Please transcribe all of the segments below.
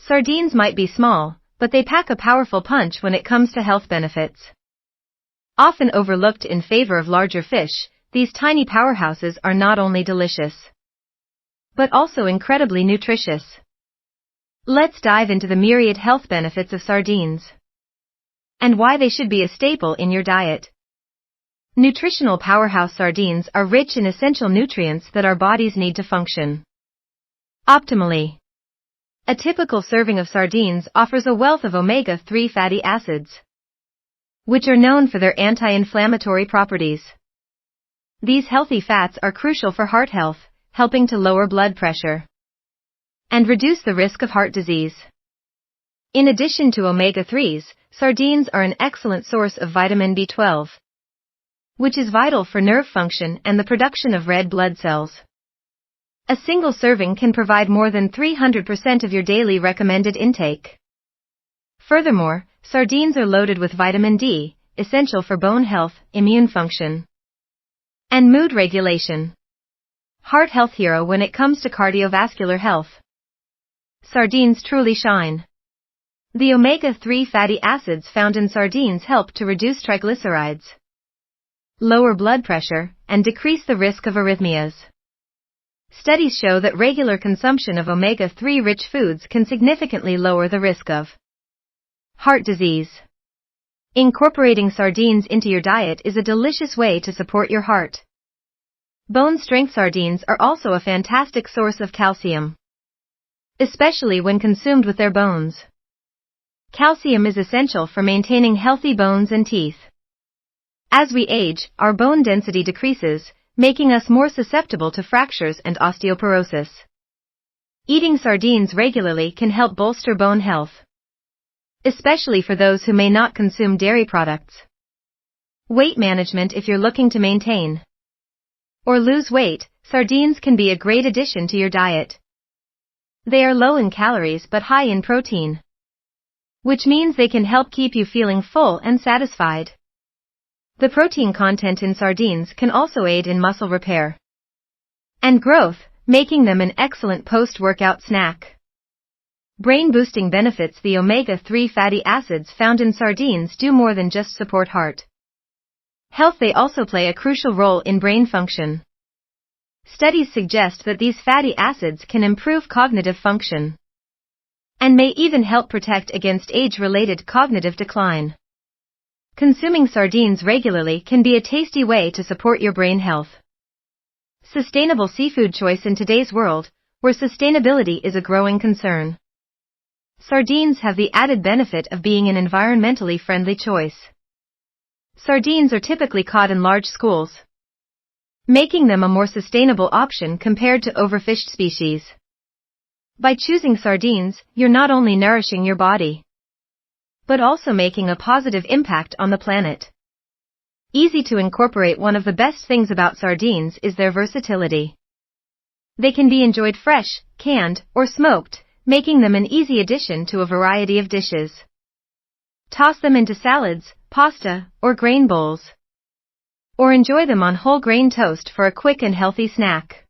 Sardines might be small, but they pack a powerful punch when it comes to health benefits. Often overlooked in favor of larger fish, these tiny powerhouses are not only delicious, but also incredibly nutritious. Let's dive into the myriad health benefits of sardines and why they should be a staple in your diet. Nutritional powerhouse sardines are rich in essential nutrients that our bodies need to function optimally. A typical serving of sardines offers a wealth of omega-3 fatty acids, which are known for their anti-inflammatory properties. These healthy fats are crucial for heart health, helping to lower blood pressure and reduce the risk of heart disease. In addition to omega-3s, sardines are an excellent source of vitamin B12, which is vital for nerve function and the production of red blood cells. A single serving can provide more than 300% of your daily recommended intake. Furthermore, sardines are loaded with vitamin D, essential for bone health, immune function, and mood regulation. Heart health hero when it comes to cardiovascular health. Sardines truly shine. The omega-3 fatty acids found in sardines help to reduce triglycerides, lower blood pressure, and decrease the risk of arrhythmias. Studies show that regular consumption of omega-3 rich foods can significantly lower the risk of heart disease. Incorporating sardines into your diet is a delicious way to support your heart. Bone strength sardines are also a fantastic source of calcium, especially when consumed with their bones. Calcium is essential for maintaining healthy bones and teeth. As we age, our bone density decreases, making us more susceptible to fractures and osteoporosis. Eating sardines regularly can help bolster bone health, especially for those who may not consume dairy products. Weight management. If you're looking to maintain or lose weight, sardines can be a great addition to your diet. They are low in calories but high in protein, which means they can help keep you feeling full and satisfied. The protein content in sardines can also aid in muscle repair and growth, making them an excellent post-workout snack. Brain-boosting benefits. The omega-3 fatty acids found in sardines do more than just support heart health, they also play a crucial role in brain function. Studies suggest that these fatty acids can improve cognitive function and may even help protect against age-related cognitive decline. Consuming sardines regularly can be a tasty way to support your brain health. Sustainable seafood choice. In today's world, where sustainability is a growing concern, sardines have the added benefit of being an environmentally friendly choice. Sardines are typically caught in large schools, making them a more sustainable option compared to overfished species. By choosing sardines, you're not only nourishing your body, but also making a positive impact on the planet. Easy to incorporate. One of the best things about sardines is their versatility. They can be enjoyed fresh, canned, or smoked, making them an easy addition to a variety of dishes. Toss them into salads, pasta, or grain bowls, or enjoy them on whole grain toast for a quick and healthy snack.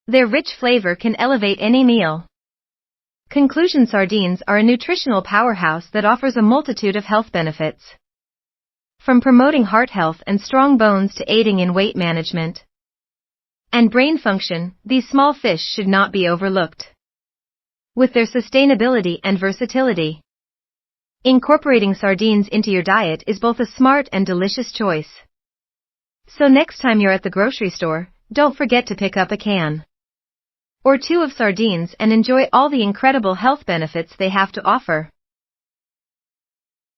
Their rich flavor can elevate any meal. Conclusion. Sardines are a nutritional powerhouse that offers a multitude of health benefits. From promoting heart health and strong bones to aiding in weight management and brain function, these small fish should not be overlooked. With their sustainability and versatility, incorporating sardines into your diet is both a smart and delicious choice. So next time you're at the grocery store, don't forget to pick up a can or two of sardines and enjoy all the incredible health benefits they have to offer.